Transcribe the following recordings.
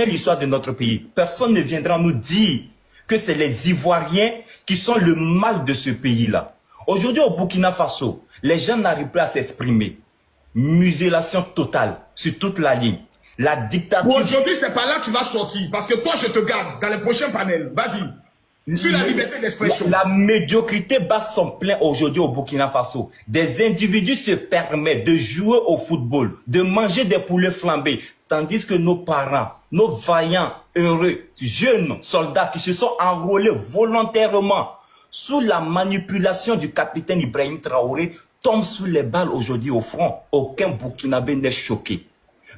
l'histoire de notre pays, personne ne viendra nous dire que c'est les Ivoiriens qui sont le mal de ce pays-là. Aujourd'hui, au Burkina Faso, les gens n'arrivent plus à s'exprimer. Muselation totale sur toute la ligne. La dictature... Aujourd'hui, c'est pas là que tu vas sortir. Parce que toi, je te garde dans les prochains panels. Vas-y. Sur la liberté d'expression. La médiocrité bat son plein aujourd'hui au Burkina Faso. Des individus se permettent de jouer au football, de manger des poulets flambés, tandis que nos parents, nos vaillants, heureux, jeunes soldats qui se sont enrôlés volontairement sous la manipulation du capitaine Ibrahim Traoré tombent sous les balles aujourd'hui au front. Aucun Burkinabé n'est choqué.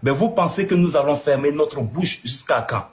Mais vous pensez que nous allons fermer notre bouche jusqu'à quand?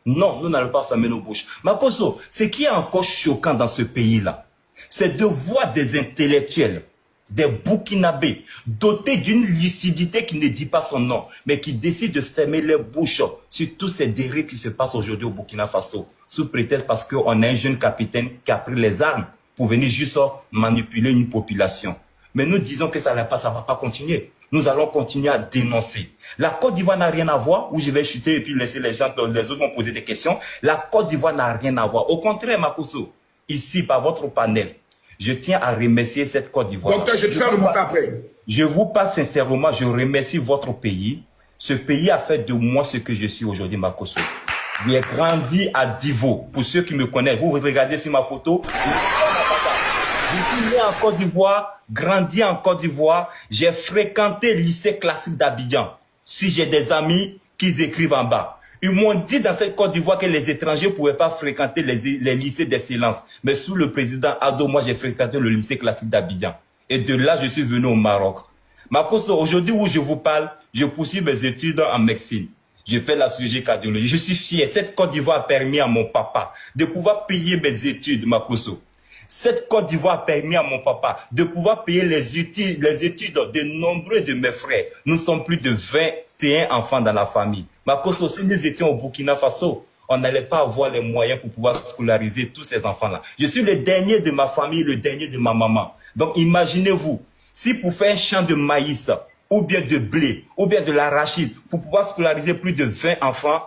Non, nous n'allons pas fermer nos bouches. Makosso, ce qui est encore choquant dans ce pays-là, c'est de voir des intellectuels, des Burkinabés, dotés d'une lucidité qui ne dit pas son nom, mais qui décident de fermer les bouches sur tous ces dérives qui se passent aujourd'hui au Burkina Faso, sous prétexte parce qu'on a un jeune capitaine qui a pris les armes pour venir juste manipuler une population. Mais nous disons que ça ne va pas continuer. Nous allons continuer à dénoncer. La Côte d'Ivoire n'a rien à voir, où je vais chuter et puis laisser les gens, les autres vont poser des questions. La Côte d'Ivoire n'a rien à voir. Au contraire, Makosso, ici, par votre panel, je tiens à remercier cette Côte d'Ivoire. Docteur, je te fais remonter après. Je vous parle sincèrement, je remercie votre pays. Ce pays a fait de moi ce que je suis aujourd'hui, Makosso. J'ai grandi à Divo. Pour ceux qui me connaissent, vous regardez sur ma photo. Je suis né en Côte d'Ivoire, grandi en Côte d'Ivoire. J'ai fréquenté le lycée classique d'Abidjan. Si j'ai des amis qui écrivent en bas. Ils m'ont dit dans cette Côte d'Ivoire que les étrangers ne pouvaient pas fréquenter les lycées d'excellence. Mais sous le président Ado, moi j'ai fréquenté le lycée classique d'Abidjan. Et de là, je suis venu au Maroc. Makosso, aujourd'hui où je vous parle, je poursuis mes études en médecine. Je fais la chirurgie cardiologie. Je suis fier. Cette Côte d'Ivoire a permis à mon papa de pouvoir payer mes études, Makosso. Cette Côte d'Ivoire a permis à mon papa de pouvoir payer les études de nombreux de mes frères. Nous sommes plus de 21 enfants dans la famille. Makosso, si nous étions au Burkina Faso, on n'allait pas avoir les moyens pour pouvoir scolariser tous ces enfants-là. Je suis le dernier de ma famille, le dernier de ma maman. Donc imaginez-vous, si pour faire un champ de maïs, ou bien de blé, ou bien de l'arachide, pour pouvoir scolariser plus de 20 enfants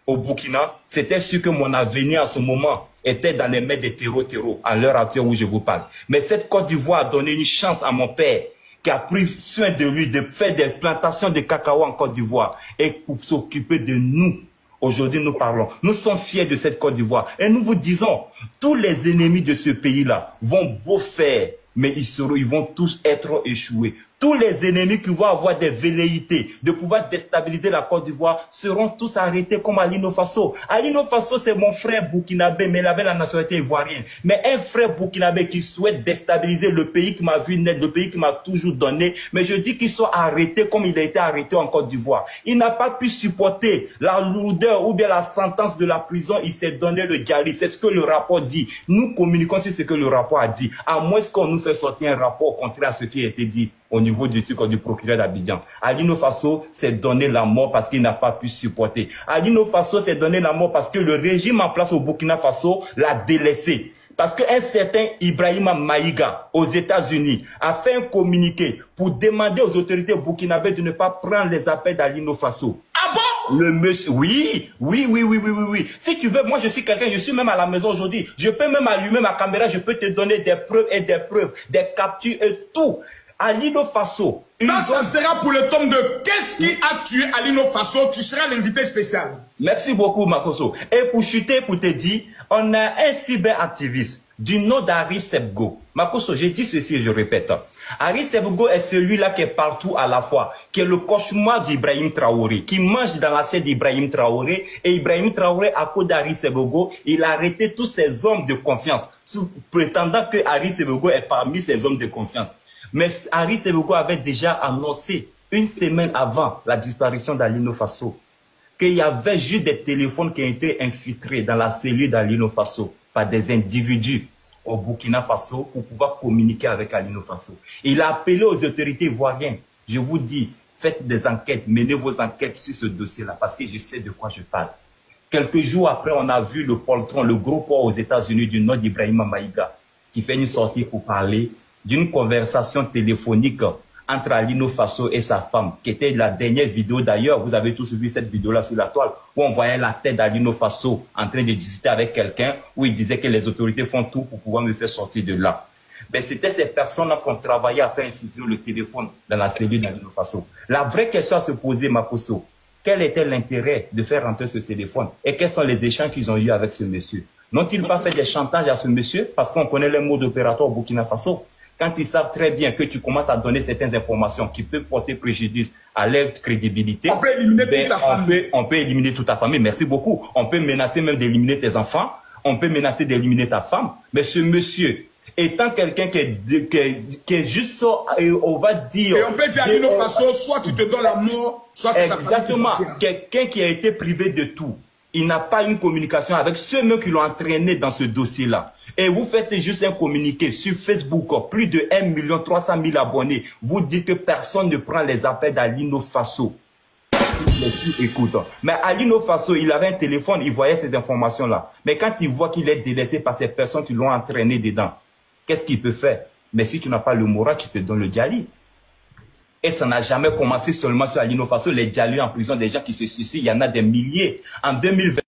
au Burkina, c'était sûr que mon avenir à ce moment était dans les mains des terreaux, à l'heure actuelle où je vous parle. Mais cette Côte d'Ivoire a donné une chance à mon père, qui a pris soin de lui, de faire des plantations de cacao en Côte d'Ivoire, et pour s'occuper de nous. Aujourd'hui, nous parlons. Nous sommes fiers de cette Côte d'Ivoire. Et nous vous disons, tous les ennemis de ce pays-là vont beau faire, mais ils vont tous être échoués. Tous les ennemis qui vont avoir des velléités de pouvoir déstabiliser la Côte d'Ivoire seront tous arrêtés comme Alino Faso. Alino Faso, c'est mon frère burkinabé, mais il avait la nationalité ivoirienne. Mais un frère burkinabé qui souhaite déstabiliser le pays qui m'a vu naître, le pays qui m'a toujours donné. Mais je dis qu'il soit arrêté comme il a été arrêté en Côte d'Ivoire. Il n'a pas pu supporter la lourdeur ou bien la sentence de la prison. Il s'est donné le Djali. C'est ce que le rapport dit. Nous communiquons sur ce que le rapport a dit. À moins qu'on nous fait sortir un rapport contraire à ce qui a été dit au niveau du procureur d'Abidjan. Alino Faso s'est donné la mort parce qu'il n'a pas pu supporter. Alino Faso s'est donné la mort parce que le régime en place au Burkina Faso l'a délaissé. Parce qu'un certain Ibrahim Maïga, aux États-Unis, a fait un communiqué pour demander aux autorités burkinabées de ne pas prendre les appels d'Alino Faso. Ah bon? Le monsieur, oui. Si tu veux, moi je suis quelqu'un, je suis même à la maison aujourd'hui. Je peux même allumer ma caméra, je peux te donner des preuves, des captures et tout. Alino Faso. Ça sera pour le tome de Qu'est-ce qui a tué Alino Faso? Tu seras l'invité spécial. Merci beaucoup, Makosso. Et pour chuter, pour te dire, on a un cyberactiviste du nom d'Harry Sebgo. Makosso, j'ai dit ceci et je répète. Harry Sebgo est celui-là qui est partout à la fois, qui est le cauchemar d'Ibrahim Traoré, qui mange dans l'assiette d'Ibrahim Traoré. Et Ibrahim Traoré, à cause d'Harry Sebgo, il a arrêté tous ses hommes de confiance, prétendant que Harry Sebgo est parmi ses hommes de confiance. Mais Harry Sebgo avait déjà annoncé une semaine avant la disparition d'Alino Faso qu'il y avait juste des téléphones qui ont été infiltrés dans la cellule d'Alino Faso par des individus au Burkina Faso pour pouvoir communiquer avec Alino Faso. Il a appelé aux autorités ivoiriennes. Je vous dis, faites des enquêtes, menez vos enquêtes sur ce dossier-là parce que je sais de quoi je parle. Quelques jours après, on a vu le poltron, le gros port aux États-Unis du nom d'Ibrahim Maïga qui fait une sortie pour parler d'une conversation téléphonique entre Alino Faso et sa femme, qui était la dernière vidéo d'ailleurs. Vous avez tous vu cette vidéo-là sur la toile, où on voyait la tête d'Alino Faso en train de discuter avec quelqu'un, où il disait que les autorités font tout pour pouvoir me faire sortir de là. Ben, c'était ces personnes-là qui ont travaillé à faire infiltrer le téléphone dans la cellule d'Alino Faso. La vraie question à se poser, Makosso, quel était l'intérêt de faire rentrer ce téléphone et quels sont les échanges qu'ils ont eu avec ce monsieur? N'ont-ils pas fait des chantages à ce monsieur parce qu'on connaît le mode opératoire au Burkina Faso? Quand ils savent très bien que tu commences à donner certaines informations qui peuvent porter préjudice à leur crédibilité, on peut éliminer toute ta famille. On peut éliminer toute ta famille, merci beaucoup. On peut menacer même d'éliminer tes enfants, on peut menacer d'éliminer ta femme. Mais ce monsieur, étant quelqu'un qui est juste, on va dire... Et on peut dire à Alino Faso, soit tu te donnes la mort, soit c'est ta famille. Exactement, quelqu'un qui a été privé de tout. Il n'a pas une communication avec ceux-mêmes qui l'ont entraîné dans ce dossier-là. Et vous faites juste un communiqué sur Facebook, plus de 1 300 000 abonnés. Vous dites que personne ne prend les appels d'Alino Faso. Écoute, mais Alino Faso, il avait un téléphone, il voyait ces informations-là. Mais quand il voit qu'il est délaissé par ces personnes qui l'ont entraîné dedans, qu'est-ce qu'il peut faire? Mais si tu n'as pas le moral, tu te donnes le Djali. Et ça n'a jamais commencé seulement sur Alino Faso. Les Djali en prison, des gens qui se suicident, il y en a des milliers. En 2020,